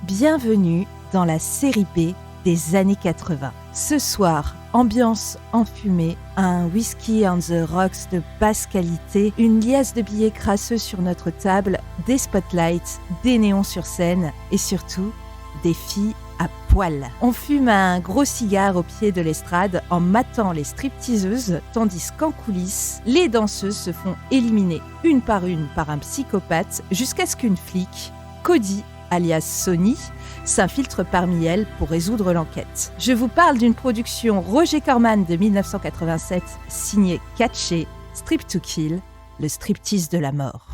Bienvenue dans la série B des années 80. Ce soir, ambiance enfumée, un whisky on the rocks de basse qualité, une liasse de billets crasseux sur notre table, des spotlights, des néons sur scène et surtout, des filles à poil. On fume un gros cigare au pied de l'estrade en matant les stripteaseuses, tandis qu'en coulisses, les danseuses se font éliminer une par un psychopathe jusqu'à ce qu'une flic, Cody, alias Sony, s'infiltre parmi elles pour résoudre l'enquête. Je vous parle d'une production Roger Corman de 1987, signée Catché, Strip to Kill, le striptease de la mort.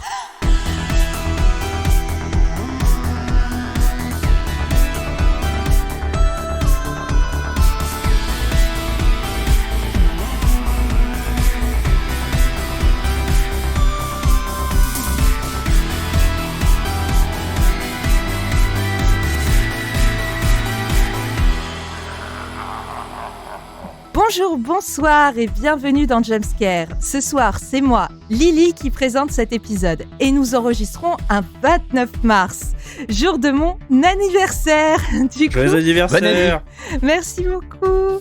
Bonjour, bonsoir et bienvenue dans Jumpscare. Ce soir, c'est moi, Lily, qui présente cet épisode et nous enregistrons un 29 mars, jour de mon anniversaire. Joyeux anniversaire! Merci beaucoup.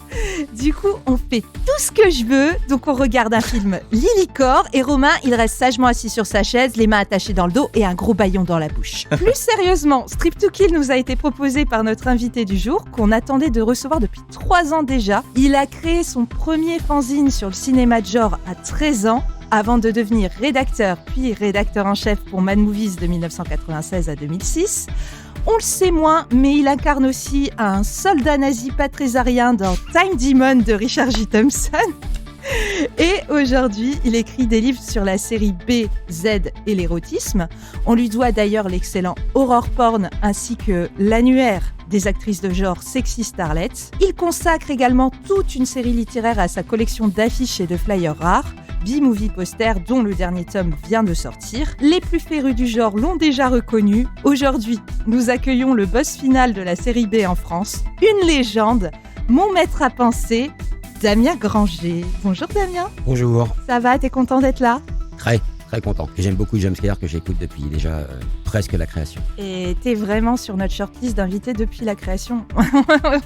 Du coup, on fait tout ce que je veux. Donc, on regarde un film Lilycore et Romain, il reste sagement assis sur sa chaise, les mains attachées dans le dos et un gros bâillon dans la bouche. Plus sérieusement, Strip to Kill nous a été proposé par notre invité du jour qu'on attendait de recevoir depuis 3 ans déjà. Il a créé son premier fanzine sur le cinéma de genre à 13 ans avant de devenir rédacteur puis rédacteur en chef pour Mad Movies de 1996 à 2006. On le sait moins, mais il incarne aussi un soldat nazi pas très arien dans Time Demon de Richard J. Thompson. Et aujourd'hui, il écrit des livres sur la série B, Z et l'érotisme. On lui doit d'ailleurs l'excellent Horror Porn ainsi que l'annuaire des actrices de genre Sexy Starlets. Il consacre également toute une série littéraire à sa collection d'affiches et de flyers rares, B-Movie Poster, dont le dernier tome vient de sortir. Les plus férus du genre l'ont déjà reconnu. Aujourd'hui, nous accueillons le boss final de la série B en France, une légende, mon maître à penser, Damien Granger. Bonjour Damien. Bonjour. Ça va, t'es content d'être là ? Très content. Et j'aime beaucoup Jumpscare que j'écoute depuis déjà presque la création. Et t'es vraiment sur notre shortlist d'invités depuis la création.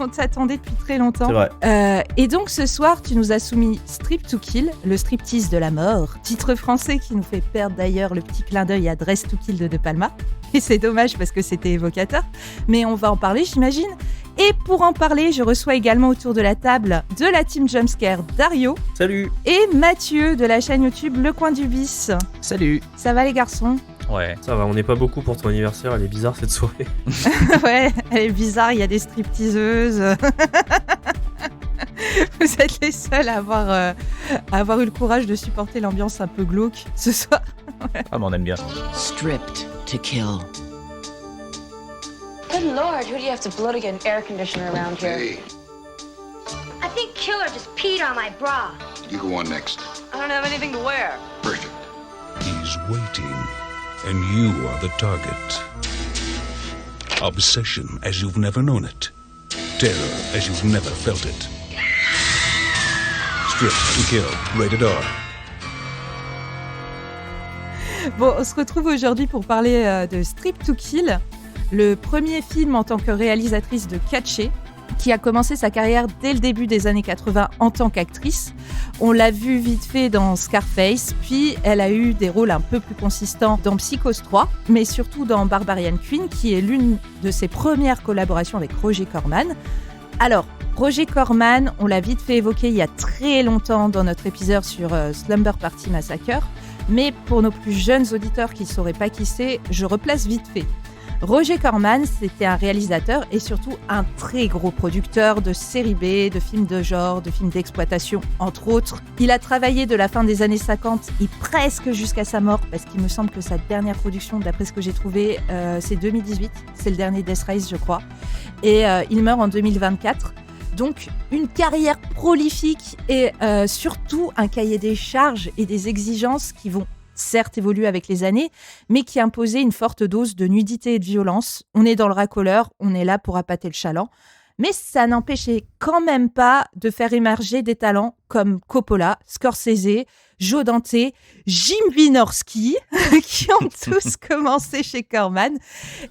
On t'attendait depuis très longtemps. C'est vrai. Et donc ce soir, tu nous as soumis Strip to Kill, le striptease de la mort. Titre français qui nous fait perdre d'ailleurs le petit clin d'œil à Dress to Kill de Palma. Et c'est dommage parce que c'était évocateur. Mais on va en parler, j'imagine. Et pour en parler, je reçois également autour de la table de la team Jumpscare Dario. Salut. Et Mathieu de la chaîne YouTube Le Coin du Bis. Salut. Ça va les garçons ? Ouais. Ça va, on n'est pas beaucoup pour ton anniversaire, elle est bizarre cette soirée. Ouais, elle est bizarre, il y a des stripteaseuses. Vous êtes les seuls à avoir eu le courage de supporter l'ambiance un peu glauque ce soir. Ah, mais on aime bien. Stripped to kill. Good Lord, who do you have to blow to get an air conditioner around here? Hey, I think Killer just peed on my bra. you go on next. I don't have anything to wear. Perfect. He's waiting, and you are the target. Obsession as you've never known it. Terror as you've never felt it. Stripped to Kill, rated R. Bon, on se retrouve aujourd'hui pour parler de Strip to Kill, le premier film en tant que réalisatrice de Catché, qui a commencé sa carrière dès le début des années 80 en tant qu'actrice. On l'a vue vite fait dans Scarface, puis elle a eu des rôles un peu plus consistants dans Psychose 3, mais surtout dans Barbarian Queen, qui est l'une de ses premières collaborations avec Roger Corman. Alors, Roger Corman, on l'a vite fait évoquer il y a très longtemps dans notre épisode sur Slumber Party Massacre, mais pour nos plus jeunes auditeurs qui ne sauraient pas qui c'est, je replace vite fait. Roger Corman, c'était un réalisateur et surtout un très gros producteur de séries B, de films de genre, de films d'exploitation, entre autres. Il a travaillé de la fin des années 50 et presque jusqu'à sa mort, parce qu'il me semble que sa dernière production, d'après ce que j'ai trouvé, c'est 2018. C'est le dernier Death Race, je crois. Et il meurt en 2024. Donc, une carrière prolifique et surtout un cahier des charges et des exigences qui vont certes évolué avec les années, mais qui imposait une forte dose de nudité et de violence. On est dans le racoleur, on est là pour appâter le chaland. Mais ça n'empêchait quand même pas de faire émerger des talents comme Coppola, Scorsese, Joe Dante, Jim Wynorski, qui ont tous commencé chez Corman.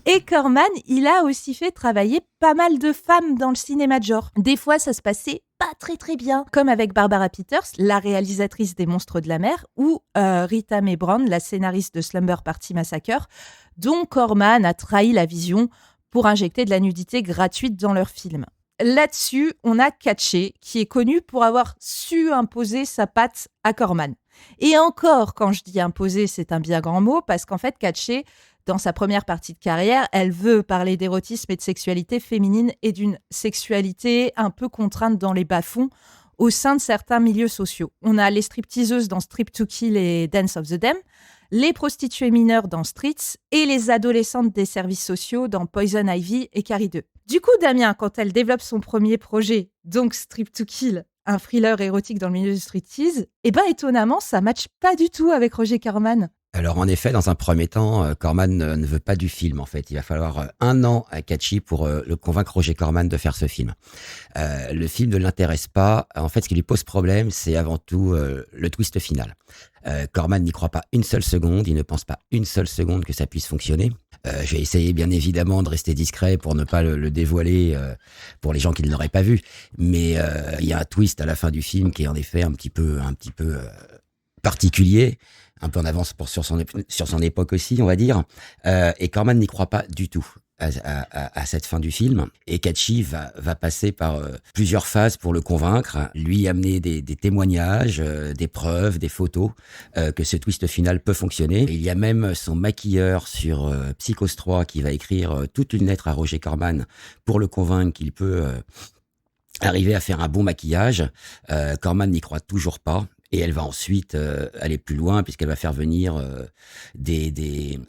Et Corman, il a aussi fait travailler pas mal de femmes dans le cinéma de genre. Des fois, ça se passait pas très très bien, comme avec Barbara Peters, la réalisatrice des Monstres de la Mer, ou Rita Mae Brown, la scénariste de Slumber Party Massacre, dont Corman a trahi la vision pour injecter de la nudité gratuite dans leurs films. Là-dessus, on a Katché, qui est connu pour avoir su imposer sa patte à Corman. Et encore, quand je dis imposer, c'est un bien grand mot, parce qu'en fait, Katché, dans sa première partie de carrière, elle veut parler d'érotisme et de sexualité féminine et d'une sexualité un peu contrainte dans les bas-fonds au sein de certains milieux sociaux. On a les stripteaseuses dans Strip to Kill et Dance of the Dam, les prostituées mineures dans Streets et les adolescentes des services sociaux dans Poison Ivy et Carrie 2. Du coup, Damien, quand elle développe son premier projet, donc Strip to Kill, un thriller érotique dans le milieu du striptease, étonnamment, ça matche pas du tout avec Roger Corman. Alors en effet, dans un premier temps, Corman ne veut pas du film en fait. Il va falloir 1 an à Katché pour le convaincre Roger Corman de faire ce film. Le film ne l'intéresse pas. En fait, ce qui lui pose problème, c'est avant tout le twist final. Corman n'y croit pas une seule seconde. Il ne pense pas une seule seconde que ça puisse fonctionner. Je vais essayer bien évidemment de rester discret pour ne pas le dévoiler pour les gens qui ne l'auraient pas vu. Mais il y a un twist à la fin du film qui est en effet un petit peu particulier, un peu en avance sur son époque aussi, on va dire. Et Corman n'y croit pas du tout à cette fin du film. Et Katché va passer par plusieurs phases pour le convaincre, lui amener des témoignages, des preuves, des photos, que ce twist final peut fonctionner. Et il y a même son maquilleur sur Psychose 3 qui va écrire toute une lettre à Roger Corman pour le convaincre qu'il peut arriver à faire un bon maquillage. Corman n'y croit toujours pas. Et elle va ensuite aller plus loin puisqu'elle va faire venir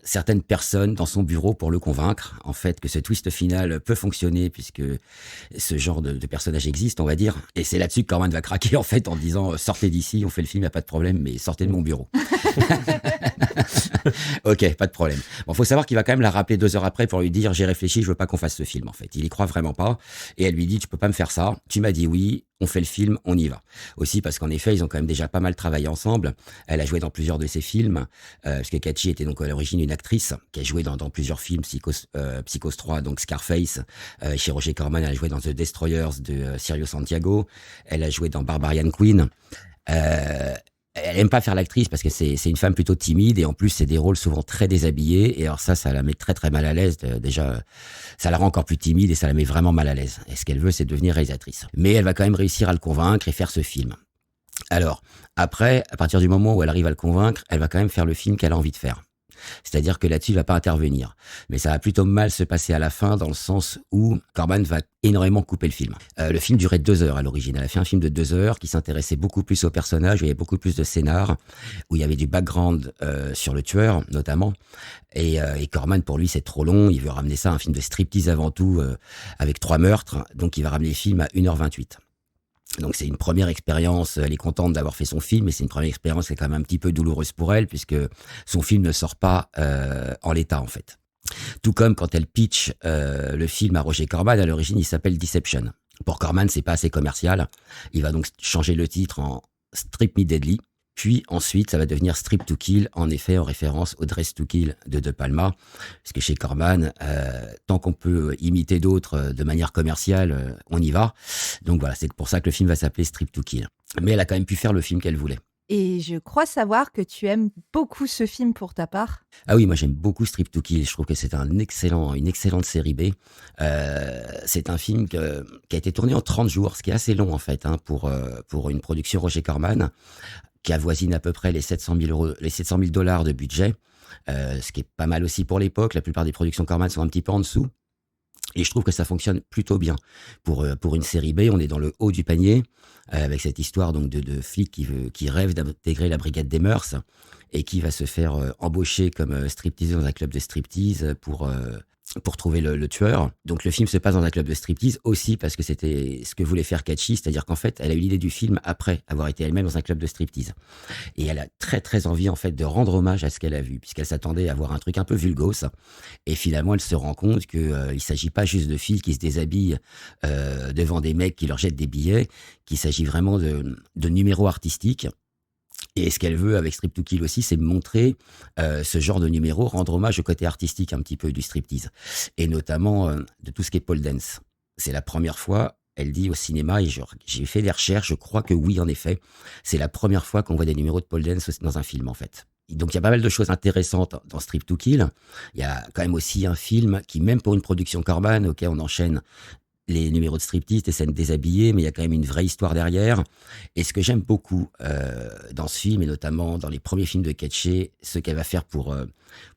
certaines personnes dans son bureau pour le convaincre, en fait, que ce twist final peut fonctionner puisque ce genre de personnage existe, on va dire. Et c'est là-dessus que Corman va craquer, en fait, en disant « Sortez d'ici, on fait le film, y a pas de problème, mais sortez de mon bureau. » Ok, pas de problème. Bon, faut savoir qu'il va quand même la rappeler 2 heures après pour lui dire « J'ai réfléchi, je veux pas qu'on fasse ce film, en fait. » Il y croit vraiment pas. Et elle lui dit « Tu peux pas me faire ça. Tu m'as dit oui. On fait le film, on y va. » Aussi parce qu'en effet, ils ont quand même déjà pas mal travaillé ensemble. Elle a joué dans plusieurs de ses films, parce que Katché était donc à l'origine une actrice qui a joué dans plusieurs films, Psychose 3, donc Scarface. Chez Roger Corman, elle a joué dans The Destroyers de Cirio Santiago. Elle a joué dans Barbarian Queen. Elle aime pas faire l'actrice parce que c'est une femme plutôt timide et en plus c'est des rôles souvent très déshabillés et alors ça la met très très mal à l'aise. Déjà, ça la rend encore plus timide et ça la met vraiment mal à l'aise. Et ce qu'elle veut, c'est devenir réalisatrice. Mais elle va quand même réussir à le convaincre et faire ce film. Alors, après, à partir du moment où elle arrive à le convaincre, elle va quand même faire le film qu'elle a envie de faire. C'est-à-dire que là-dessus, il va pas intervenir. Mais ça va plutôt mal se passer à la fin, dans le sens où Corman va énormément couper le film. Le film durait 2 heures à l'origine. Elle a fait un film de 2 heures qui s'intéressait beaucoup plus aux personnages, où il y avait beaucoup plus de scénar, où il y avait du background sur le tueur, notamment. Et Corman, pour lui, c'est trop long. Il veut ramener ça à un film de striptease avant tout, avec 3 meurtres. Donc, il va ramener le film à 1h28. Donc c'est une première expérience, elle est contente d'avoir fait son film, mais c'est une première expérience qui est quand même un petit peu douloureuse pour elle, puisque son film ne sort pas en l'état en fait. Tout comme quand elle pitch le film à Roger Corman, à l'origine il s'appelle Deception. Pour Corman, c'est pas assez commercial, il va donc changer le titre en Strip Me Deadly, puis ensuite ça va devenir Strip to Kill, en effet en référence au Dress to Kill de De Palma, parce que chez Corman, tant qu'on peut imiter d'autres de manière commerciale, on y va. Donc voilà, c'est pour ça que le film va s'appeler Strip to Kill. Mais elle a quand même pu faire le film qu'elle voulait. Et je crois savoir que tu aimes beaucoup ce film pour ta part. Ah oui, moi j'aime beaucoup Strip to Kill. Je trouve que c'est une excellente série B. C'est un film qui a été tourné en 30 jours, ce qui est assez long en fait pour une production Roger Corman, qui avoisine à peu près les 700 000 $ de budget, ce qui est pas mal aussi pour l'époque. La plupart des productions Corman sont un petit peu en dessous. Et je trouve que ça fonctionne plutôt bien. Pour une série B, on est dans le haut du panier, avec cette histoire donc de flic qui rêve d'intégrer la brigade des mœurs et qui va se faire embaucher comme stripteaseuse dans un club de striptease pour pour trouver le tueur. Donc le film se passe dans un club de striptease aussi parce que c'était ce que voulait faire Catchy, c'est-à-dire qu'en fait, elle a eu l'idée du film après avoir été elle-même dans un club de striptease. Et elle a très très envie en fait de rendre hommage à ce qu'elle a vu, puisqu'elle s'attendait à voir un truc un peu vulgose. Et finalement, elle se rend compte que il s'agit pas juste de filles qui se déshabillent devant des mecs qui leur jettent des billets, qu'il s'agit vraiment de numéros artistiques. Et ce qu'elle veut avec Strip to Kill aussi, c'est montrer ce genre de numéro, rendre hommage au côté artistique un petit peu du striptease. Et notamment de tout ce qui est pole dance. C'est la première fois, elle dit au cinéma, et j'ai fait des recherches, je crois que oui, en effet, c'est la première fois qu'on voit des numéros de pole dance dans un film, en fait. Donc il y a pas mal de choses intéressantes dans Strip to Kill. Il y a quand même aussi un film qui, même pour une production Corman, ok, on enchaîne les numéros de striptease, des scènes déshabillées, mais il y a quand même une vraie histoire derrière. Et ce que j'aime beaucoup dans ce film, et notamment dans les premiers films de Ketché, ce qu'elle va faire pour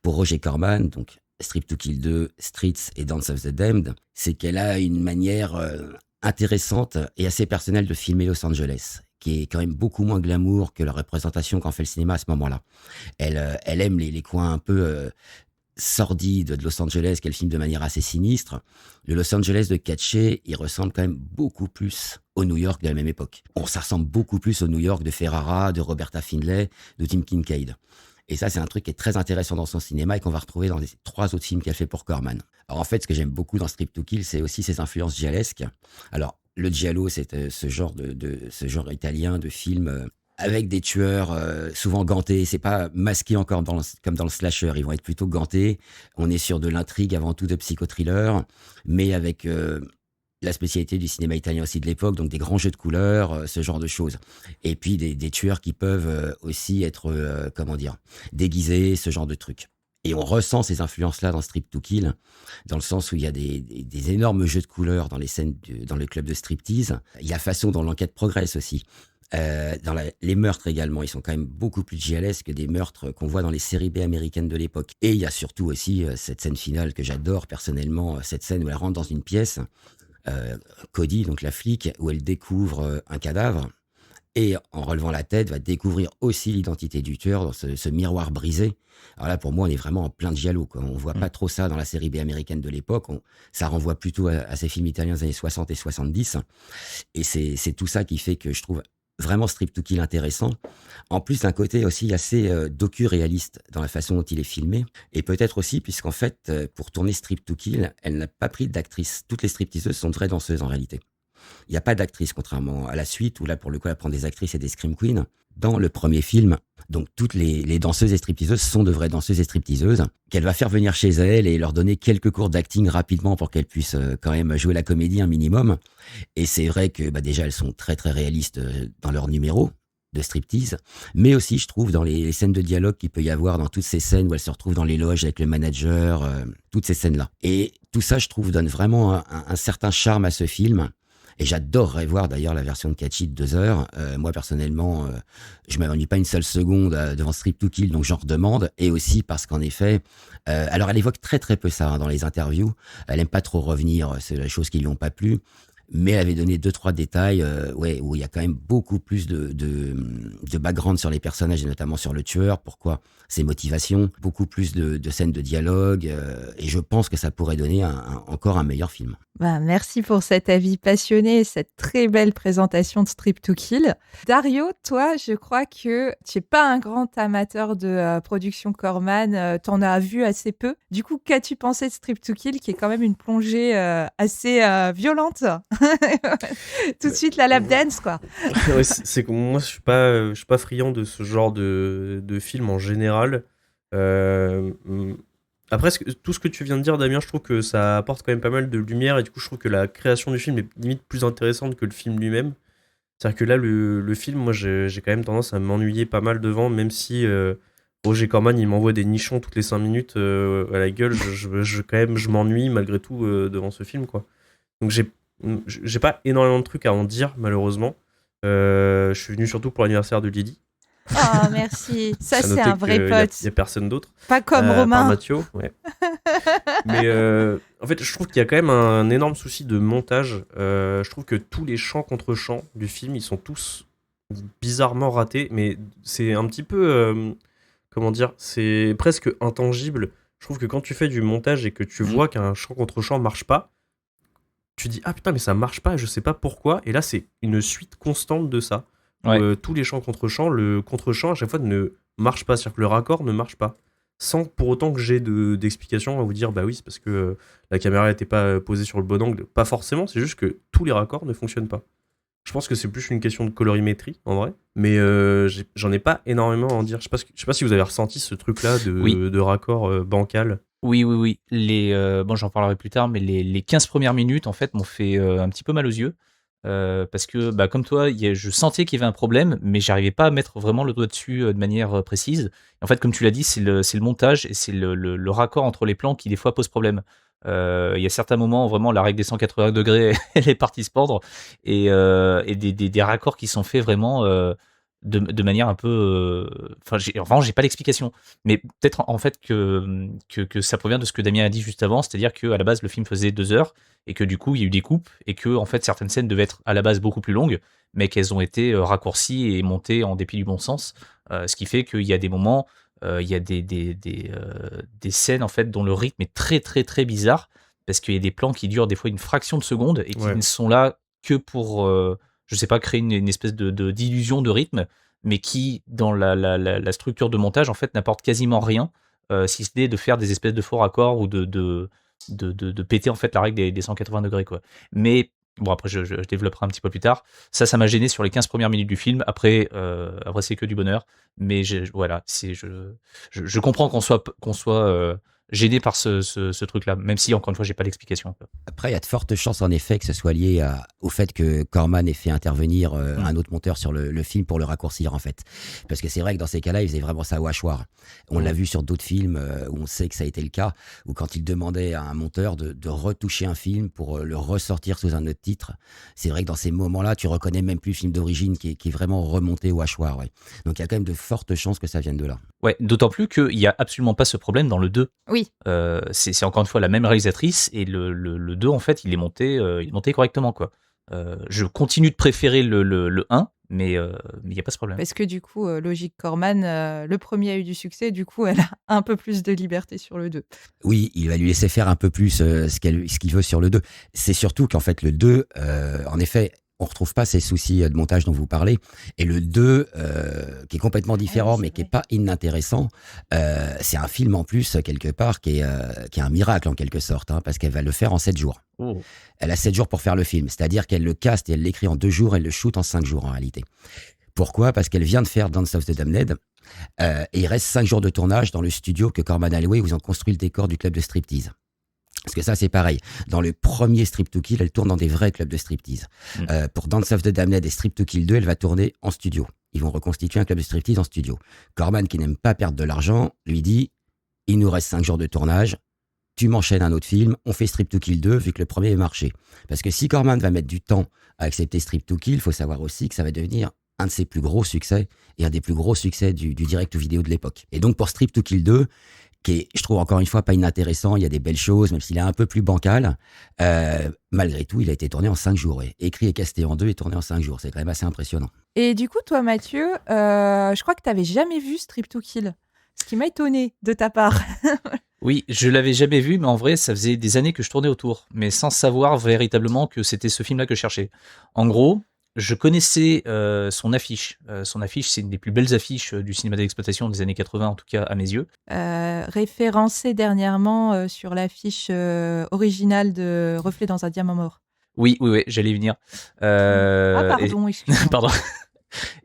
Roger Corman, donc Strip to Kill 2, Streets et Dance of the Damned, c'est qu'elle a une manière intéressante et assez personnelle de filmer Los Angeles, qui est quand même beaucoup moins glamour que la représentation qu'en fait le cinéma à ce moment-là. Elle aime les coins un peu sordide de Los Angeles qu'elle filme de manière assez sinistre. Le Los Angeles de Catché, il ressemble quand même beaucoup plus au New York de la même époque. Ça ressemble beaucoup plus au New York de Ferrara, de Roberta Findlay, de Tim Kincaid. Et ça, c'est un truc qui est très intéressant dans son cinéma et qu'on va retrouver dans les 3 autres films qu'elle fait pour Corman. Alors en fait, ce que j'aime beaucoup dans Strip to Kill, c'est aussi ses influences giallesques. Alors, le giallo, c'est ce genre ce genre italien de film avec des tueurs souvent gantés. C'est pas masqué encore comme dans le slasher. Ils vont être plutôt gantés. On est sur de l'intrigue avant tout de psychothriller, mais avec la spécialité du cinéma italien aussi de l'époque, donc des grands jeux de couleurs, ce genre de choses. Et puis des tueurs qui peuvent aussi être, déguisés, ce genre de trucs. Et on ressent ces influences-là dans Strip to Kill, dans le sens où il y a des énormes jeux de couleurs dans les scènes, dans le club de striptease. Il y a la façon dont l'enquête progresse aussi. Les meurtres également, ils sont quand même beaucoup plus gialesques que des meurtres qu'on voit dans les séries B américaines de l'époque. Et il y a surtout aussi cette scène finale que j'adore personnellement, cette scène où elle rentre dans une pièce, Cody, donc la flic, où elle découvre un cadavre, et en relevant la tête, va découvrir aussi l'identité du tueur dans ce miroir brisé. Alors là, pour moi, on est vraiment en plein de giallo, quoi. On voit pas trop ça dans la série B américaine de l'époque. Ça renvoie plutôt à ces films italiens des années 60 et 70. Et c'est tout ça qui fait que je trouve vraiment Strip to Kill intéressant. En plus, d'un côté aussi assez docu-réaliste dans la façon dont il est filmé. Et peut-être aussi, puisqu'en fait, pour tourner Strip to Kill, elle n'a pas pris d'actrice. Toutes les stripteaseuses sont de vraies danseuses en réalité. Il n'y a pas d'actrice, contrairement à la suite, où là, pour le coup, elle prend des actrices et des scream queens. Dans le premier film, donc toutes les danseuses et stripteaseuses sont de vraies danseuses et stripteaseuses, qu'elle va faire venir chez elle et leur donner quelques cours d'acting rapidement pour qu'elles puissent quand même jouer la comédie un minimum. Et c'est vrai que déjà, elles sont très très réalistes dans leurs numéros de striptease, mais aussi, je trouve, dans les scènes de dialogue qu'il peut y avoir dans toutes ces scènes où elles se retrouvent dans les loges avec le manager, toutes ces scènes-là. Et tout ça, je trouve, donne vraiment un certain charme à ce film. Et j'adorerais voir d'ailleurs la version de Catchy de 2 heures. Moi, personnellement, je m'ennuie pas une seule seconde devant Strip to Kill, donc j'en redemande. Et aussi parce qu'en effet, alors elle évoque très très peu ça dans les interviews. Elle aime pas trop revenir, c'est les choses qui lui ont pas plu. Mais elle avait donné 2-3 détails où il y a quand même beaucoup plus de background sur les personnages et notamment sur le tueur, pourquoi ses motivations, beaucoup plus de scènes de dialogue et je pense que ça pourrait donner encore un meilleur film. Merci pour cet avis passionné et cette très belle présentation de Strip to Kill. Dario, toi, je crois que tu n'es pas un grand amateur de production Corman, t'en as vu assez peu. Du coup, qu'as-tu pensé de Strip to Kill, qui est quand même une plongée assez violente? Tout de suite la lap dance, quoi. Ouais, c'est que moi, je suis pas friand de ce genre de film en général. Après, tout ce que tu viens de dire, Damien, je trouve que ça apporte quand même pas mal de lumière et du coup, je trouve que la création du film est limite plus intéressante que le film lui-même. C'est-à-dire que là, le film, moi, j'ai quand même tendance à m'ennuyer pas mal devant, même si Roger Corman, il m'envoie des nichons toutes les 5 minutes à la gueule, je m'ennuie malgré tout devant ce film, quoi. Donc, j'ai pas énormément de trucs à en dire, malheureusement. Je suis venu surtout pour l'anniversaire de Lydie. Oh, merci. Ça, c'est un vrai pote. Il n'y a personne d'autre. Pas comme Romain. Par Mathieu, ouais. Mais en fait, je trouve qu'il y a quand même un énorme souci de montage. Je trouve que tous les chants contre chants du film, ils sont tous bizarrement ratés. Mais c'est un petit peu... comment dire, c'est presque intangible. trouve que quand tu fais du montage et que tu vois qu'un champ contre champ marche pas, tu dis ah putain mais ça marche pas, je sais pas pourquoi. Et là c'est une suite constante de ça. Ouais. Tous les champs contre champ, le contre champ à chaque fois ne marche pas, c'est-à-dire que le raccord ne marche pas. Sans pour autant que j'ai d'explication à vous dire bah oui c'est parce que la caméra n'était pas posée sur le bon angle. Pas forcément, c'est juste que tous les raccords ne fonctionnent pas. Je pense que c'est plus une question de colorimétrie en vrai, mais j'en ai pas énormément à en dire. Je sais pas si vous avez ressenti ce truc-là de raccord bancal. Oui. Bon, j'en parlerai plus tard, mais les 15 premières minutes, en fait, m'ont fait un petit peu mal aux yeux. Parce que, bah, comme toi, je sentais qu'il y avait un problème, mais j'arrivais pas à mettre vraiment le doigt dessus de manière précise. Et en fait, comme tu l'as dit, c'est le montage et c'est le raccord entre les plans qui, des fois, pose problème. Il y a certains moments, vraiment, la règle des 180 degrés, elle est partie se pendre. Et des raccords qui sont faits vraiment de manière un peu. Enfin, vraiment, j'ai pas l'explication. Mais peut-être en fait que ça provient de ce que Damien a dit juste avant, c'est-à-dire qu'à la base, le film faisait 2 heures et que du coup, il y a eu des coupes et que en fait, certaines scènes devaient être à la base beaucoup plus longues, mais qu'elles ont été raccourcies et montées en dépit du bon sens. Ce qui fait qu'il y a des moments, il y a des scènes en fait dont le rythme est très très très bizarre parce qu'il y a des plans qui durent des fois une fraction de seconde et qui ne sont là que pour je sais pas, créer une espèce d'illusion de rythme, mais qui, dans la structure de montage, en fait, n'apporte quasiment rien, si ce n'est de faire des espèces de faux raccords ou de péter, en fait, la règle des 180 degrés, quoi. Mais, bon, après, je développerai un petit peu plus tard. Ça m'a gêné sur les 15 premières minutes du film. Après c'est que du bonheur. Mais voilà, je comprends qu'on soit gêné par ce truc-là, même si, encore une fois, j'ai pas l'explication. Après, il y a de fortes chances en effet que ce soit lié au fait que Corman ait fait intervenir un autre monteur sur le film pour le raccourcir en fait. Parce que c'est vrai que dans ces cas-là, il faisait vraiment ça au hachoir. On l'a vu sur d'autres films où on sait que ça a été le cas, où quand il demandait à un monteur de retoucher un film pour le ressortir sous un autre titre, c'est vrai que dans ces moments-là, tu reconnais même plus le film d'origine qui est vraiment remonté au hachoir. Ouais. Donc il y a quand même de fortes chances que ça vienne de là. Ouais, d'autant plus qu'il n'y a absolument pas ce problème dans le 2. Oui. C'est encore une fois la même réalisatrice et le 2 en fait il est monté correctement quoi. Je continue de préférer le 1 mais il n'y a pas ce problème. Parce que du coup, logique Corman, le premier a eu du succès, du coup elle a un peu plus de liberté sur le 2. Oui, il va lui laisser faire un peu plus ce qu'il veut sur le 2. C'est surtout qu'en fait le 2, en effet, on retrouve pas ces soucis de montage dont vous parlez. Et le 2, qui est complètement différent, mais qui est pas inintéressant, c'est un film en plus, quelque part, qui est un miracle en quelque sorte, hein, parce qu'elle va le faire en 7 jours. Oh. Elle a 7 jours pour faire le film. C'est-à-dire qu'elle le caste et elle l'écrit en 2 jours, elle le shoot en 5 jours en réalité. Pourquoi ? Parce qu'elle vient de faire Dance of the Damned, et il reste 5 jours de tournage dans le studio que Corman a loué où ils ont construit le décor du club de striptease. Parce que ça, c'est pareil. Dans le premier Strip to Kill, elle tourne dans des vrais clubs de striptease. Pour Dance of the Damned et Strip to Kill 2, elle va tourner en studio. Ils vont reconstituer un club de striptease en studio. Corman, qui n'aime pas perdre de l'argent, lui dit « Il nous reste 5 jours de tournage, tu m'enchaînes un autre film, on fait Strip to Kill 2 vu que le premier est marché. » Parce que si Corman va mettre du temps à accepter Strip to Kill, il faut savoir aussi que ça va devenir un de ses plus gros succès et un des plus gros succès du direct ou vidéo de l'époque. Et donc pour Strip to Kill 2, qui est, je trouve encore une fois pas inintéressant, il y a des belles choses, même s'il est un peu plus bancal, malgré tout, il a été tourné en 5 jours. Écrit et casté en 2 et tourné en 5 jours. C'est quand même assez impressionnant. Et du coup, toi, Mathieu, je crois que tu n'avais jamais vu Strip to Kill, ce qui m'a étonné de ta part. Oui, je l'avais jamais vu, mais en vrai, ça faisait des années que je tournais autour, mais sans savoir véritablement que c'était ce film-là que je cherchais. En gros, je connaissais son affiche. Son affiche, c'est une des plus belles affiches du cinéma d'exploitation des années 80, en tout cas à mes yeux. Référencé dernièrement sur l'affiche originale de Reflet dans un diamant mort. Oui, j'allais y venir. Pardon, excuse-moi. Pardon.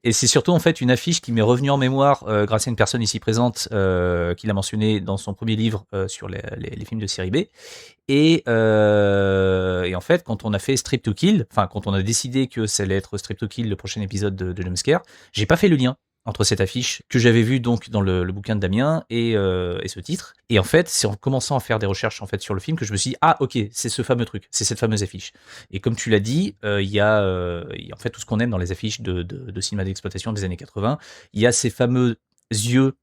Et c'est surtout en fait une affiche qui m'est revenue en mémoire grâce à une personne ici présente qui l'a mentionné dans son premier livre sur les films de série B. Et en fait, quand on a fait Strip to Kill, enfin quand on a décidé que ça allait être Strip to Kill le prochain épisode de Jumpscare, j'ai pas fait le lien entre cette affiche que j'avais vue donc dans le bouquin de Damien et ce titre. Et en fait, c'est en commençant à faire des recherches en fait sur le film que je me suis dit ah ok, c'est ce fameux truc, c'est cette fameuse affiche. Et comme tu l'as dit, il y a en fait tout ce qu'on aime dans les affiches de cinéma d'exploitation des années 80. Il y a ces fameux yeux,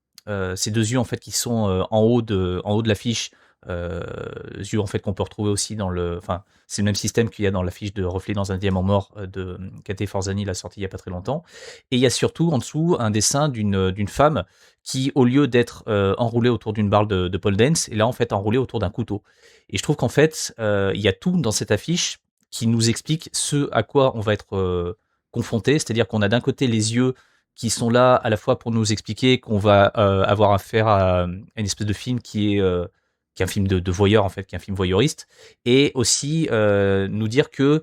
ces 2 yeux en fait qui sont en haut de l'affiche yeux en fait qu'on peut retrouver aussi dans enfin c'est le même système qu'il y a dans l'affiche de Reflet dans un diamant mort de Kate Forzani, la sortie il y a pas très longtemps. Et il y a surtout en dessous un dessin d'une femme qui, au lieu d'être enroulée autour d'une barre de pole dance, est là en fait enroulée autour d'un couteau. Et je trouve qu'en fait il y a tout dans cette affiche qui nous explique ce à quoi on va être confronté, c'est-à-dire qu'on a d'un côté les yeux qui sont là à la fois pour nous expliquer qu'on va avoir affaire à une espèce de film qui est un film de voyeur en fait, qui est un film voyeuriste, et aussi nous dire que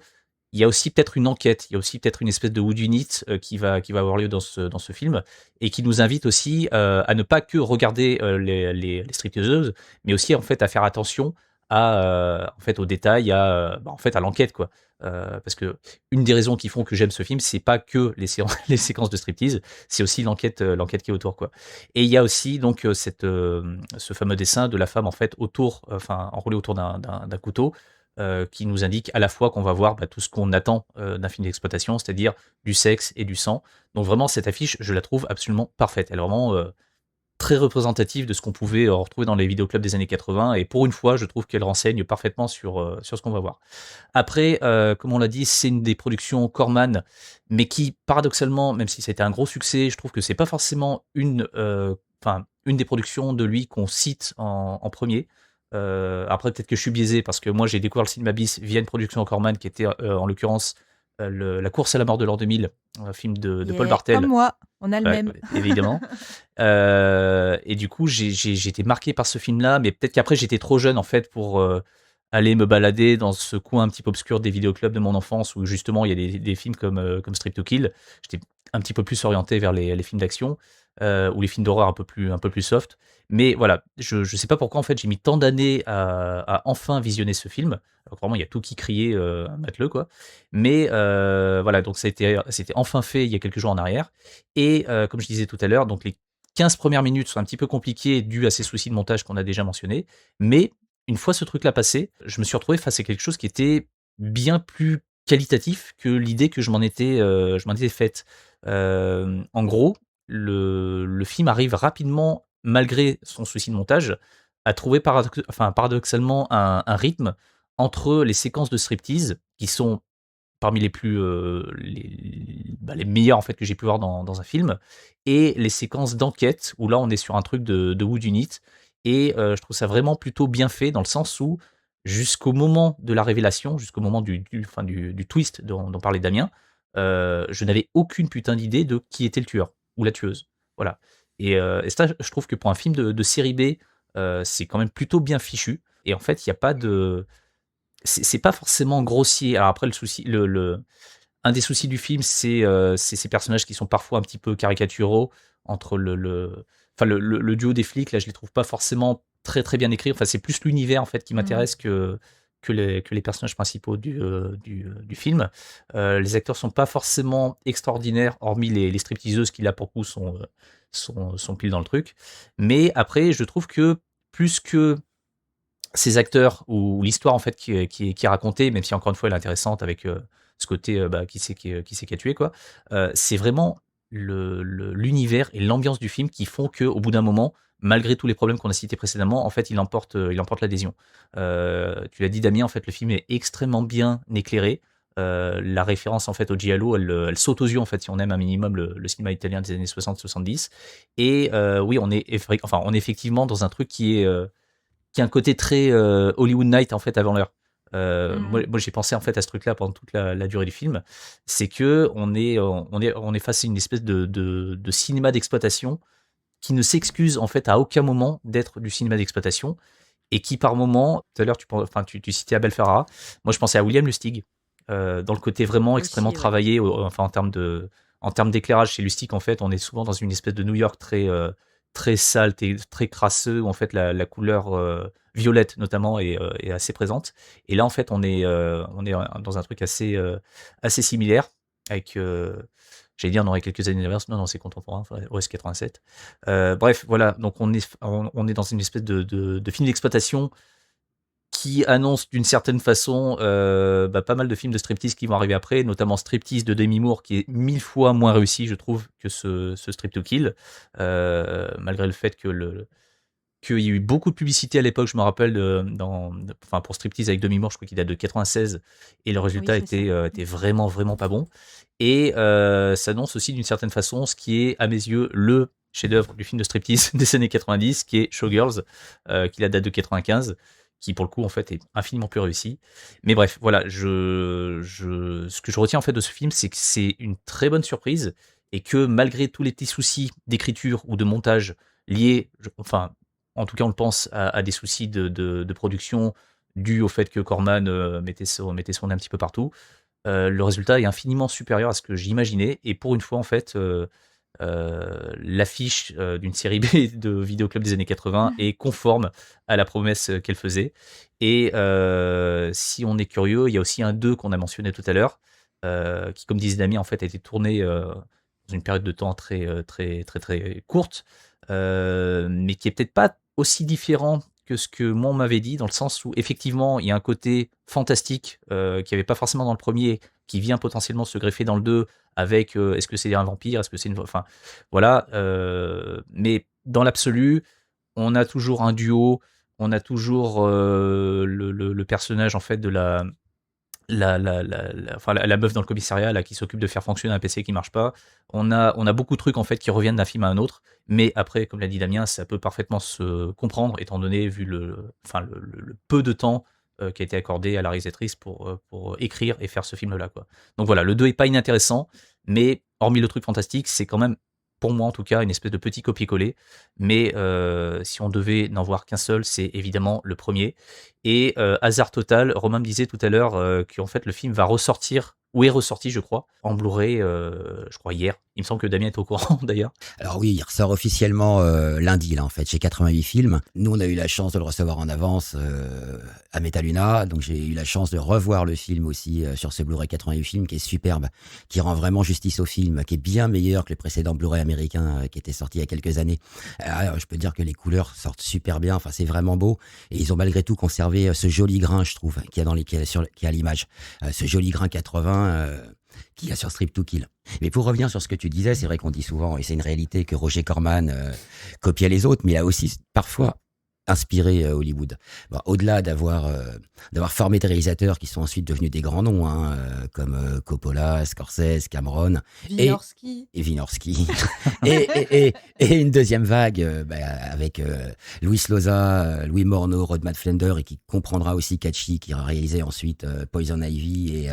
il y a aussi peut-être une enquête, il y a aussi peut-être une espèce de whodunit qui va avoir lieu dans ce film, et qui nous invite aussi à ne pas que regarder les stripteaseuses, mais aussi en fait à faire attention en fait aux détails, en fait à l'enquête quoi. Parce que une des raisons qui font que j'aime ce film, c'est pas que les séquences de striptease, c'est aussi l'enquête qui est autour quoi. Et il y a aussi donc ce fameux dessin de la femme en fait enroulée autour d'un couteau, qui nous indique à la fois qu'on va voir tout ce qu'on attend d'un film d'exploitation, c'est-à-dire du sexe et du sang. Donc vraiment cette affiche, je la trouve absolument parfaite. Elle est vraiment très représentative de ce qu'on pouvait retrouver dans les vidéoclubs des années 80, et pour une fois, je trouve qu'elle renseigne parfaitement sur ce qu'on va voir. Après, comme on l'a dit, c'est une des productions Corman, mais qui, paradoxalement, même si ça a été un gros succès, je trouve que c'est pas forcément une des productions de lui qu'on cite en premier. Après, peut-être que je suis biaisé, parce que moi, j'ai découvert le cinéma bis via une production Corman qui était, en l'occurrence, La course à la mort de l'an 2000, un film de Paul Bartel. Comme moi, on a le Ouais, même. évidemment. Et du coup, j'ai été marqué par ce film-là, mais peut-être qu'après, j'étais trop jeune, en fait, pour aller me balader dans ce coin un petit peu obscur des vidéoclubs de mon enfance, où justement, il y a des films comme Strip to Kill. J'étais un petit peu plus orienté vers les films d'action, ou les films d'horreur un peu plus soft. Mais voilà, je sais pas pourquoi, en fait, j'ai mis tant d'années à enfin visionner ce film. Alors, vraiment, il y a tout qui criait, mate-le, quoi. Mais voilà, donc c'était enfin fait il y a quelques jours en arrière. Et comme je disais tout à l'heure, donc les 15 premières minutes sont un petit peu compliquées dû à ces soucis de montage qu'on a déjà mentionnés. Mais une fois ce truc-là passé, je me suis retrouvé face à quelque chose qui était bien plus qualitatif que l'idée que je m'en étais faite. En gros, le film arrive rapidement, malgré son souci de montage, à trouver paradoxalement un rythme entre les séquences de striptease, qui sont parmi les plus les meilleurs en fait que j'ai pu voir dans un film, et les séquences d'enquête où là on est sur un truc de whodunit, et je trouve ça vraiment plutôt bien fait, dans le sens où jusqu'au moment de la révélation, jusqu'au moment du twist dont parlait Damien, je n'avais aucune putain d'idée de qui était le tueur ou la tueuse. Voilà. Et ça, je trouve que pour un film de série B, c'est quand même plutôt bien fichu. Et en fait, il n'y a pas de. C'est pas forcément grossier. Alors après, un des soucis du film, c'est ces personnages qui sont parfois un petit peu caricaturaux entre le duo des flics. Là, je les trouve pas forcément très très bien écrits. Enfin, c'est plus l'univers en fait qui m'intéresse que les personnages principaux du film. Les acteurs sont pas forcément extraordinaires, hormis les stripteaseuses qui là pour coup sont pile dans le truc. Mais après, je trouve que plus que ces acteurs ou l'histoire en fait qui est racontée, même si encore une fois elle est intéressante avec ce côté qui c'est qui a tué quoi, c'est vraiment l'univers et l'ambiance du film qui font que au bout d'un moment, malgré tous les problèmes qu'on a cités précédemment, en fait il emporte l'adhésion. Tu l'as dit Damien, en fait le film est extrêmement bien éclairé. La référence en fait au giallo, elle saute aux yeux en fait si on aime un minimum le cinéma italien des années 60-70. Et oui, on est effectivement dans un truc qui a un côté très Hollywood Night en fait avant l'heure. Moi j'ai pensé en fait à ce truc-là pendant toute la durée du film. C'est que on est face à une espèce de cinéma d'exploitation qui ne s'excuse en fait à aucun moment d'être du cinéma d'exploitation, et qui par moment, tout à l'heure tu citais Abel Ferrara, moi je pensais à William Lustig, dans le côté vraiment extrêmement ouais. travaillé, en termes d'éclairage. Chez Lustig en fait on est souvent dans une espèce de New York très sale, très crasseux, où en fait la couleur violette notamment est assez présente. Et là en fait on est dans un truc assez similaire, avec j'allais dire on aurait quelques années d'inverse, non c'est contemporain, OS 87. Bref voilà, donc on est dans une espèce de film d'exploitation qui annonce d'une certaine façon pas mal de films de striptease qui vont arriver après, notamment Striptease de Demi Moore, qui est 1000 fois moins réussi, je trouve, que ce Strip to Kill, malgré le fait que qu'il y a eu beaucoup de publicité à l'époque, je me rappelle, pour Striptease avec Demi Moore, je crois qu'il date de 96, et le résultat Oui, c'est ça. était vraiment, vraiment pas bon. Et s'annonce aussi d'une certaine façon ce qui est, à mes yeux, le chef-d'œuvre du film de striptease des années 90, qui est Showgirls, qui date de 95, qui pour le coup en fait est infiniment plus réussi. Mais bref, voilà, ce que je retiens en fait de ce film, c'est que c'est une très bonne surprise et que malgré tous les petits soucis d'écriture ou de montage liés, enfin, en tout cas on le pense à des soucis de production dus au fait que Corman mettait son nez un petit peu partout. Le résultat est infiniment supérieur à ce que j'imaginais. Et pour une fois, en fait, l'affiche d'une série B de Vidéoclub des années 80 est conforme à la promesse qu'elle faisait. Et si on est curieux, il y a aussi un 2 qu'on a mentionné tout à l'heure, qui, comme disait Damien, en fait, a été tourné dans une période de temps très, très, très, très courte, mais qui est peut-être pas aussi différent que ce que moi on m'avait dit, dans le sens où effectivement il y a un côté fantastique qu'il n'y avait pas forcément dans le premier, qui vient potentiellement se greffer dans le 2 avec est-ce que c'est un vampire, est-ce que c'est une... Enfin voilà, mais dans l'absolu, on a toujours un duo, on a toujours le personnage en fait de la meuf dans le commissariat là, qui s'occupe de faire fonctionner un PC qui marche pas. On a beaucoup de trucs en fait qui reviennent d'un film à un autre, mais après, comme l'a dit Damien, ça peut parfaitement se comprendre étant donné vu le peu de temps qui a été accordé à la réalisatrice pour écrire et faire ce film-là, quoi. Donc voilà, le 2 est pas inintéressant, mais hormis le truc fantastique, c'est quand même, pour moi en tout cas, une espèce de petit copier-coller. Mais si on devait n'en voir qu'un seul, c'est évidemment le premier. Et hasard total, Romain me disait tout à l'heure qu'en fait le film va ressortir, ou est ressorti je crois, en Blu-ray, je crois hier. Il me semble que Damien est au courant d'ailleurs. Alors oui, il ressort officiellement lundi, là, en fait, chez 88 Films. Nous, on a eu la chance de le recevoir en avance à Metaluna, donc j'ai eu la chance de revoir le film aussi sur ce Blu-ray 88 Films, qui est superbe, qui rend vraiment justice au film, qui est bien meilleur que les précédents Blu-ray américains qui étaient sortis il y a quelques années. Alors, je peux dire que les couleurs sortent super bien, enfin, c'est vraiment beau, et ils ont malgré tout conservé ce joli grain, je trouve, qu'il y a à l'image. Ce joli grain 80... qu'il y a sur Strip to Kill. Mais pour revenir sur ce que tu disais, c'est vrai qu'on dit souvent, et c'est une réalité, que Roger Corman copiait les autres, mais il a aussi parfois inspiré Hollywood. Bon, au-delà d'avoir formé des réalisateurs qui sont ensuite devenus des grands noms, comme Coppola, Scorsese, Cameron Wynorski. et Wynorski, et une deuxième vague avec Louis Loza, Louis Morneau, Rod Madflender, et qui comprendra aussi Catchy, qui a réalisé ensuite Poison Ivy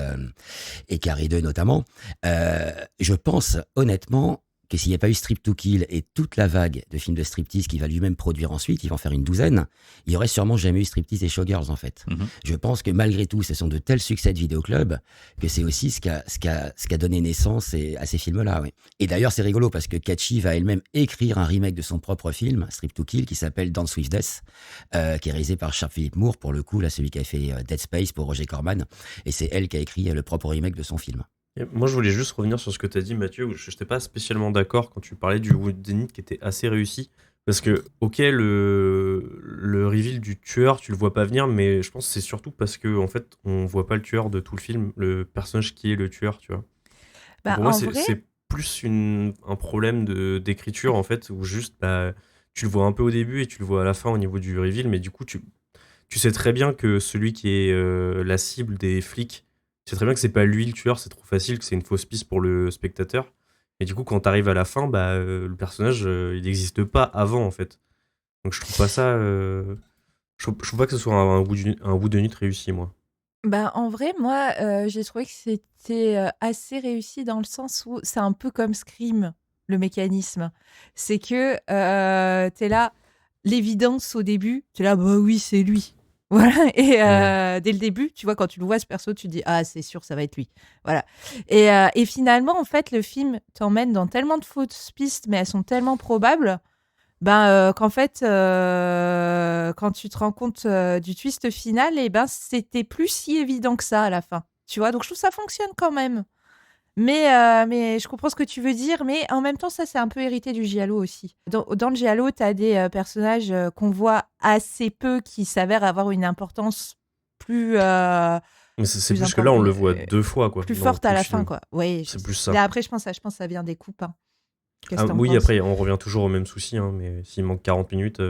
et Carrie 2 notamment. Je pense honnêtement que s'il n'y a pas eu Strip to Kill et toute la vague de films de striptease qu'il va lui-même produire ensuite, il va en faire une douzaine, il y aurait sûrement jamais eu Striptease et Showgirls en fait. Mhm. Je pense que malgré tout, ce sont de tels succès de vidéoclub que c'est aussi ce qui a donné naissance à ces films-là. Ouais. Et d'ailleurs, c'est rigolo parce que Catchy va elle-même écrire un remake de son propre film, Strip to Kill, qui s'appelle Dance with Death, qui est réalisé par Sharp Philip Moore, pour le coup, là, celui qui a fait Dead Space pour Roger Corman. Et c'est elle qui a écrit le propre remake de son film. Et moi, je voulais juste revenir sur ce que tu as dit, Mathieu, où je n'étais pas spécialement d'accord quand tu parlais du whodunit qui était assez réussi. Parce que, ok, le reveal du tueur, tu le vois pas venir, mais je pense que c'est surtout parce que en fait, on voit pas le tueur de tout le film, le personnage qui est le tueur, tu vois. Bah, Pour moi, en c'est vrai, c'est plus un problème d'écriture, en fait, où juste, tu le vois un peu au début et tu le vois à la fin au niveau du reveal, mais du coup, tu sais très bien que celui qui est la cible des flics, tu sais très bien que c'est pas lui le tueur, c'est trop facile, que c'est une fausse piste pour le spectateur. Et du coup, quand t'arrives à la fin, le personnage, il n'existe pas avant, en fait. Donc je trouve pas ça... je trouve pas que ce soit un whodunit réussi, moi. bah, en vrai, moi, j'ai trouvé que c'était assez réussi dans le sens où c'est un peu comme Scream, le mécanisme. C'est que t'es là, l'évidence au début, t'es là, bah oui, c'est lui. Voilà, et dès le début, tu vois, quand tu le vois, ce perso, tu te dis, ah, c'est sûr, ça va être lui. Voilà. Et finalement, en fait, le film t'emmène dans tellement de fausses pistes, mais elles sont tellement probables, qu'en fait, quand tu te rends compte du twist final, et c'était plus si évident que ça à la fin. Tu vois, donc je trouve que ça fonctionne quand même. Mais je comprends ce que tu veux dire, mais en même temps, ça, c'est un peu hérité du giallo aussi. Dans le giallo, tu as des personnages qu'on voit assez peu qui s'avèrent avoir une importance plus, Mais c'est plus plus que là, on le importante, voit deux fois, quoi. plus dans forte tout à le la film. fin, quoi. Oui, C'est plus ça. mais après, je pense que ça vient des coupes. Hein. Qu'est-ce que t'en Oui, penses ? après, on revient toujours au même souci, hein, mais s'il manque 40 minutes...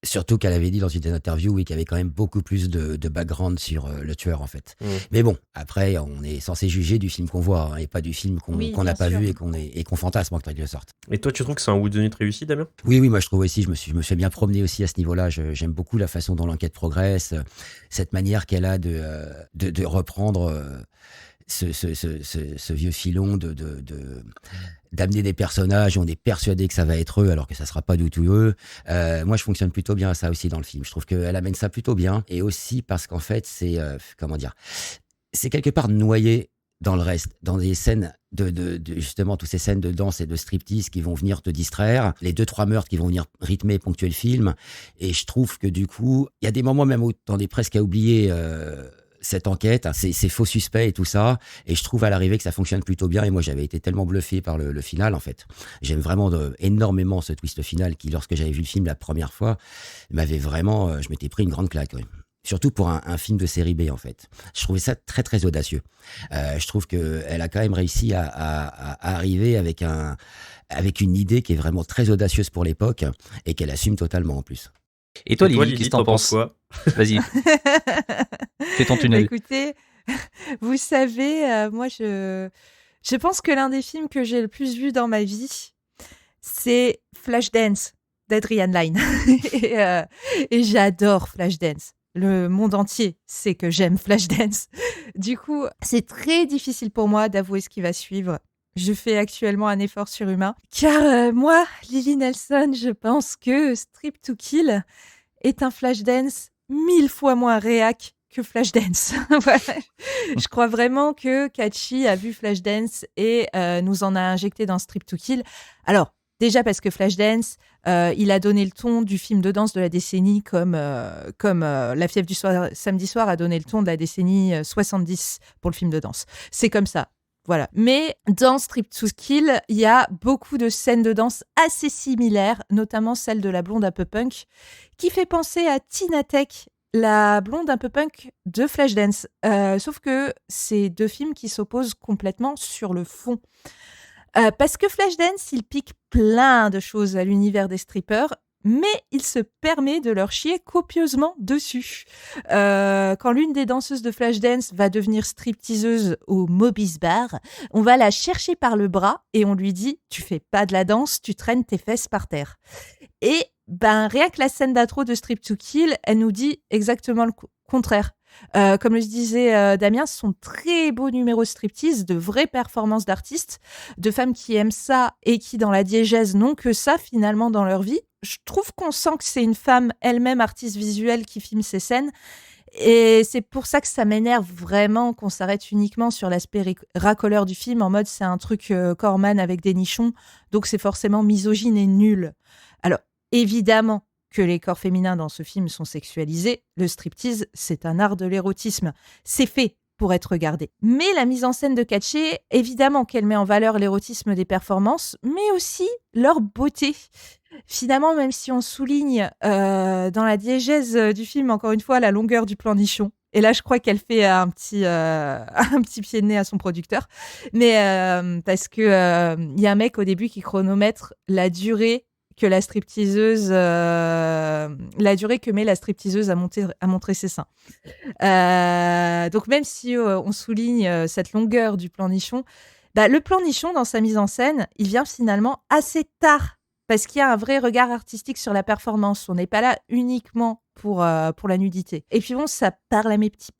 Surtout qu'elle avait dit dans une interview qu'il y avait quand même beaucoup plus de background sur le tueur en fait. Mm. Mais bon, après on est censé juger du film qu'on voit et pas du film qu'on Oui, n'a bien pas sûr. vu et qu'on fantasme en quelque sorte. Et toi, tu trouves que c'est un whodunit réussi, Damien? Oui, moi je trouve aussi, je me suis bien promené aussi à ce niveau-là. J'aime beaucoup la façon dont l'enquête progresse, cette manière qu'elle a de reprendre ce vieux filon d'amener des personnages, on est persuadé que ça va être eux alors que ça sera pas du tout eux. Moi, je fonctionne plutôt bien à ça aussi dans le film. Je trouve qu'elle amène ça plutôt bien et aussi parce qu'en fait, c'est c'est quelque part noyé dans le reste, dans des scènes de justement toutes ces scènes de danse et de striptease qui vont venir te distraire, les 2-3 meurtres qui vont venir rythmer et ponctuer le film. Et je trouve que du coup, il y a des moments même où t'en es presque à oublier cette enquête, ces faux suspects et tout ça. Et je trouve à l'arrivée que ça fonctionne plutôt bien. Et moi, j'avais été tellement bluffé par le final, en fait. J'aime vraiment énormément ce twist final qui, lorsque j'avais vu le film la première fois, m'avait vraiment... je m'étais pris une grande claque, oui. Surtout pour un film de série B, en fait. Je trouvais ça très, très audacieux. Je trouve qu'elle a quand même réussi à arriver avec une idée qui est vraiment très audacieuse pour l'époque et qu'elle assume totalement, en plus. Et toi, Lily, qu'est-ce que t'en penses? quoi? Vas-y, fais ton tunnel. Écoutez, vous savez, moi, je pense que l'un des films que j'ai le plus vu dans ma vie, c'est Flashdance d'Adrian Lyne. Et j'adore Flashdance. Le monde entier sait que j'aime Flashdance. Du coup, c'est très difficile pour moi d'avouer ce qui va suivre. Je fais actuellement un effort surhumain. Car moi, Lily Nelson, je pense que Strip to Kill est un Flashdance 1000 fois moins réac que Flashdance. Voilà. Je crois vraiment que Kachi a vu Flashdance et nous en a injecté dans Strip to Kill. Alors, déjà parce que Flashdance, il a donné le ton du film de danse de la décennie comme La fièvre du samedi soir a donné le ton de la décennie 70 pour le film de danse. C'est comme ça. Voilà. Mais dans Strip to Kill, il y a beaucoup de scènes de danse assez similaires, notamment celle de la blonde un peu punk, qui fait penser à Tina Tech, la blonde un peu punk de Flashdance. Sauf que c'est deux films qui s'opposent complètement sur le fond. Parce que Flashdance, il pique plein de choses à l'univers des strippers, mais il se permet de leur chier copieusement dessus. Quand l'une des danseuses de Flashdance va devenir stripteaseuse au Moby's Bar, on va la chercher par le bras et on lui dit « Tu fais pas de la danse, tu traînes tes fesses par terre ». Et rien que la scène d'intro de Strip to Kill, elle nous dit exactement le contraire. Comme le disait Damien, ce sont très beaux numéros striptease, de vraies performances d'artistes, de femmes qui aiment ça et qui, dans la diégèse, n'ont que ça finalement dans leur vie. Je trouve qu'on sent que c'est une femme elle-même artiste visuelle qui filme ces scènes. Et c'est pour ça que ça m'énerve vraiment qu'on s'arrête uniquement sur l'aspect racoleur du film, en mode c'est un truc Corman avec des nichons, donc c'est forcément misogyne et nul. Alors, évidemment que les corps féminins dans ce film sont sexualisés, le striptease, c'est un art de l'érotisme. C'est fait pour être regardé. Mais la mise en scène de Katché, évidemment qu'elle met en valeur l'érotisme des performances, mais aussi leur beauté. Finalement, même si on souligne dans la diégèse du film, encore une fois, la longueur du plan nichon, et là, je crois qu'elle fait un petit pied de nez à son producteur, mais parce que y a un mec au début qui chronomètre la durée que la stripteaseuse, la durée que met la stripteaseuse à montrer ses seins. Donc même si on souligne cette longueur du plan nichon, le plan nichon dans sa mise en scène, il vient finalement assez tard parce qu'il y a un vrai regard artistique sur la performance. On n'est pas là uniquement pour la nudité. Et puis bon, ça parle à mes petits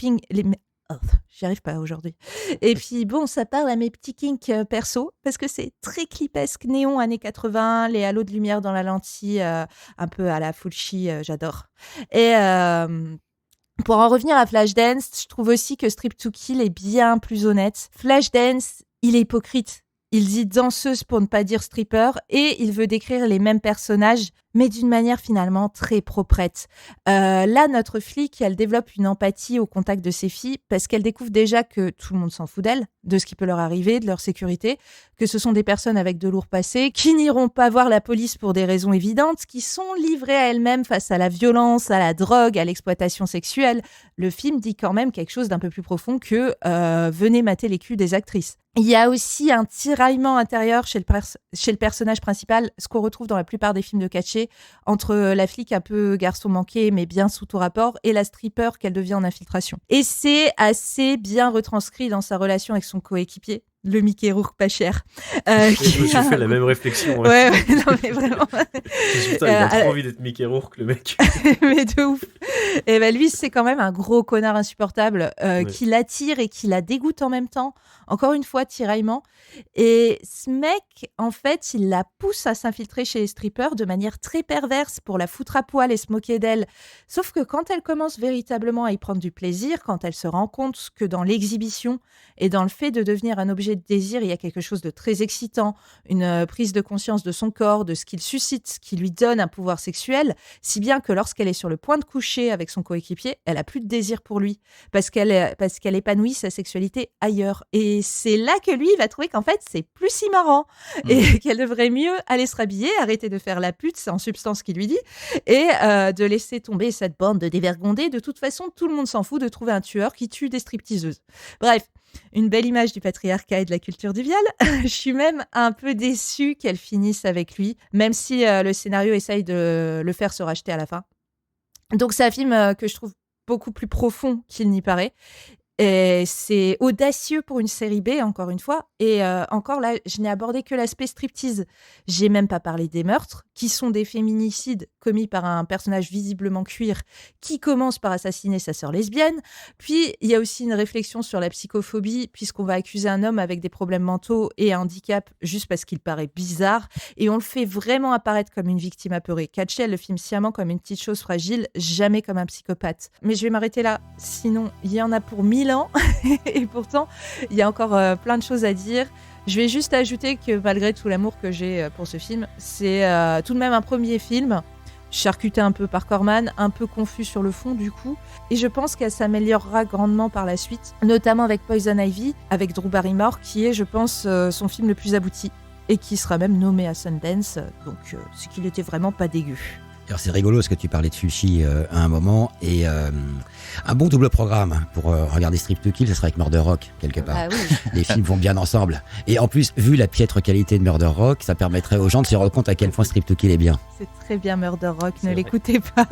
j'y arrive pas aujourd'hui. Et puis bon, ça parle à mes petits kinks perso, parce que c'est très clipesque, néon années 80, les halos de lumière dans la lentille, un peu à la Fulci, j'adore. Et pour en revenir à Flashdance, je trouve aussi que Strip to Kill est bien plus honnête. Flashdance, il est hypocrite. Il dit danseuse pour ne pas dire stripper et il veut décrire les mêmes personnages, mais d'une manière finalement très proprette. Là, notre flic, elle développe une empathie au contact de ses filles parce qu'elle découvre déjà que tout le monde s'en fout d'elle, de ce qui peut leur arriver, de leur sécurité, que ce sont des personnes avec de lourds passés, qui n'iront pas voir la police pour des raisons évidentes, qui sont livrées à elles-mêmes face à la violence, à la drogue, à l'exploitation sexuelle. Le film dit quand même quelque chose d'un peu plus profond que venez mater les culs des actrices. Il y a aussi un tiraillement intérieur chez le personnage principal, ce qu'on retrouve dans la plupart des films de Katché, d'amitié entre la flic un peu garçon manqué, mais bien sous tout rapport, et la stripper qu'elle devient en infiltration. Et c'est assez bien retranscrit dans sa relation avec son coéquipier, le Mickey Rourke pas cher. Je me suis fait la même réflexion. Ouais, non mais vraiment. Putain, il a trop envie d'être Mickey Rourke, le mec. Mais de ouf. Et ben lui, c'est quand même un gros connard insupportable qui l'attire et qui la dégoûte en même temps. Encore une fois, tiraillement. Et ce mec, en fait, il la pousse à s'infiltrer chez les strippers de manière très perverse pour la foutre à poil et se moquer d'elle. Sauf que quand elle commence véritablement à y prendre du plaisir, quand elle se rend compte que dans l'exhibition et dans le fait de devenir un objet de désir, il y a quelque chose de très excitant, une prise de conscience de son corps, de ce qu'il suscite, ce qui lui donne un pouvoir sexuel, si bien que lorsqu'elle est sur le point de coucher avec son coéquipier, elle a plus de désir pour lui parce qu'elle épanouit sa sexualité ailleurs. Et c'est là que lui va trouver qu'en fait c'est plus si marrant et qu'elle devrait mieux aller se rhabiller, arrêter de faire la pute, c'est en substance qu'il lui dit, et de laisser tomber cette bande de dévergondés. De toute façon, tout le monde s'en fout de trouver un tueur qui tue des stripteaseuses. Bref, une belle image du patriarcat et de la culture du viol. Je suis même un peu déçue qu'elle finisse avec lui, même si le scénario essaye de le faire se racheter à la fin. Donc c'est un film que je trouve beaucoup plus profond qu'il n'y paraît. Et c'est audacieux pour une série B, encore une fois. Et encore là, je n'ai abordé que l'aspect striptease. J'ai même pas parlé des meurtres, qui sont des féminicides commis par un personnage visiblement queer qui commence par assassiner sa sœur lesbienne. Puis, il y a aussi une réflexion sur la psychophobie, puisqu'on va accuser un homme avec des problèmes mentaux et un handicap juste parce qu'il paraît bizarre. Et on le fait vraiment apparaître comme une victime apeurée. Katchel le filme sciemment comme une petite chose fragile, jamais comme un psychopathe. Mais je vais m'arrêter là, sinon il y en a pour 1000 ans. Et pourtant, il y a encore plein de choses à dire. Je vais juste ajouter que malgré tout l'amour que j'ai pour ce film, c'est tout de même un premier film, charcuté un peu par Corman, un peu confus sur le fond du coup, et je pense qu'elle s'améliorera grandement par la suite, notamment avec Poison Ivy, avec Drew Barrymore, qui est, je pense, son film le plus abouti, et qui sera même nommé à Sundance, donc c'est qu'il était vraiment pas dégueu. Alors c'est rigolo parce que tu parlais de Fulci à un moment, et un bon double programme pour regarder Strip to Kill, ce serait avec Murder Rock quelque part. Ah oui. Les films vont bien ensemble. Et en plus, vu la piètre qualité de Murder Rock, ça permettrait aux gens de se rendre compte à quel point Strip to Kill est bien. C'est très bien Murder Rock, C'est ne vrai. l'écoutez pas.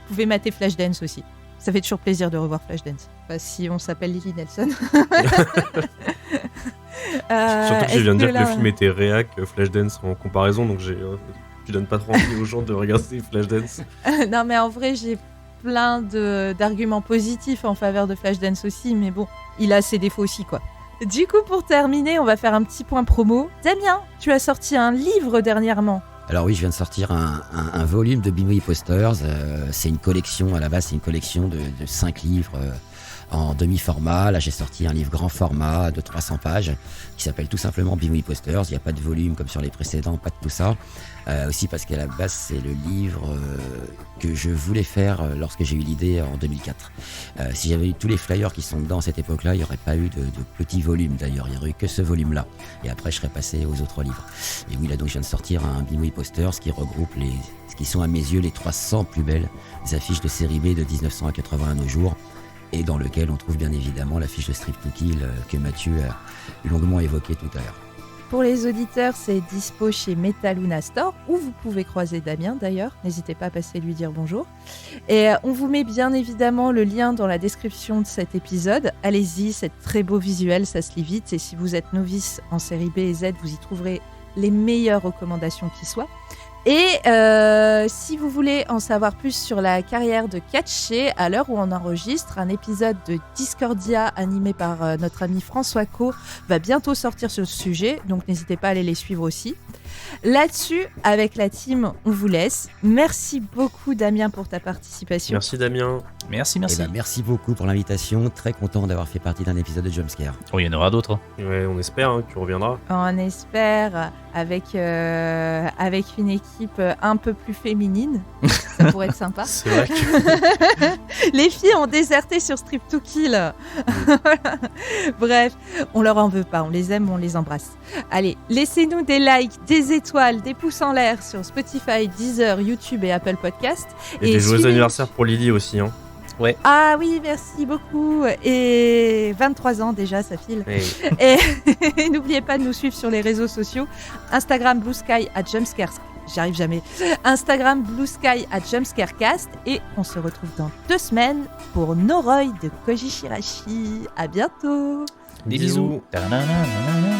Vous pouvez mater Flashdance aussi. Ça fait toujours plaisir de revoir Flashdance. Enfin, si on s'appelle Lily Nelson. Surtout que je viens de dire que là, le film était réac, Flashdance en comparaison, donc tu donnes pas trop envie aux gens de regarder Flashdance. Non, mais en vrai, j'ai plein d'arguments positifs en faveur de Flashdance aussi, mais bon, il a ses défauts aussi, quoi. Du coup, pour terminer, on va faire un petit point promo. Damien, tu as sorti un livre dernièrement. Alors oui, je viens de sortir un volume de Binoy Posters. C'est une collection, à la base, c'est une collection de 5 livres en demi-format. Là, j'ai sorti un livre grand format de 300 pages qui s'appelle tout simplement Binoy Posters. Il n'y a pas de volume comme sur les précédents, pas de tout ça. Aussi parce qu'à la base, c'est le livre que je voulais faire lorsque j'ai eu l'idée en 2004. Si j'avais eu tous les flyers qui sont dedans à cette époque-là, il n'y aurait pas eu de petits volumes d'ailleurs. Il n'y aurait eu que ce volume-là. Et après, je serais passé aux autres livres. Et oui, là, donc, je viens de sortir un Binoy Posters qui regroupe ce qui sont à mes yeux les 300 plus belles affiches de série B de 1980 à nos jours, et dans lequel on trouve bien évidemment l'affiche de Strip to Kill que Mathieu a longuement évoquée tout à l'heure. Pour les auditeurs, c'est dispo chez Metaluna Store, où vous pouvez croiser Damien d'ailleurs. N'hésitez pas à passer lui dire bonjour. Et on vous met bien évidemment le lien dans la description de cet épisode. Allez-y, c'est très beau visuel, ça se lit vite. Et si vous êtes novice en série B et Z, vous y trouverez les meilleures recommandations qui soient. Et si vous voulez en savoir plus sur la carrière de Katché, à l'heure où on enregistre, un épisode de Discordia animé par notre ami François Co va bientôt sortir sur ce sujet, donc n'hésitez pas à aller les suivre aussi. Là-dessus, avec la team, on vous laisse. Merci beaucoup Damien pour ta participation. Merci Damien. Merci. Eh ben, merci beaucoup pour l'invitation. Très content d'avoir fait partie d'un épisode de Jumpscare. Oh, il y en aura d'autres. Ouais, on espère que tu reviendras. On espère avec une équipe un peu plus féminine. Ça pourrait être sympa. C'est vrai que... Les filles ont déserté sur Strip to Kill. Voilà. Bref, on leur en veut pas. On les aime, on les embrasse. Allez, laissez-nous des likes, des étoiles, des pouces en l'air sur Spotify, Deezer, YouTube et Apple Podcast. Et des joyeux suivez- anniversaires pour Lily aussi. Hein. Ah oui, merci beaucoup. Et 23 ans déjà, ça file. Et... Et n'oubliez pas de nous suivre sur les réseaux sociaux. Instagram, Blue Sky, @Jumpscares j'y arrive jamais. Instagram Blue Sky @jumpscarecast et on se retrouve dans 2 semaines pour Noroi de Koji Shirashi. À bientôt. Des bisous. Ta-na-na-na-na-na.